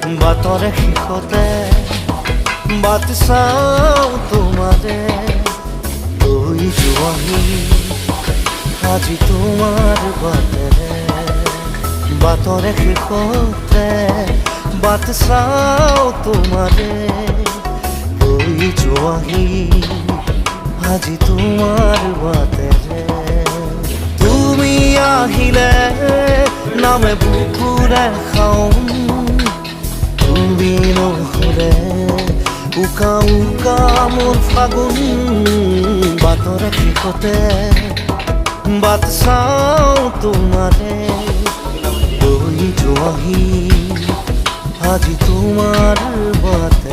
বাতৰে শেষতে but চাওঁ তোমাৰে লৈ যোৱাহি আজি তোমাৰ বাটেৰে বাতৰে শেষতে বাট চাওঁ তোমাৰে লৈ যোৱাহি আজি তোমাৰ বাটেৰে তুমি আহিলে নামে বুকুৰে খাওঁ তুমি নহ'লে উকা উকা মোৰ ফাগুন বাতৰে শেষতে বাট চাওঁ তোমাৰে লৈ যোৱাহি আজি তোমাৰ বাট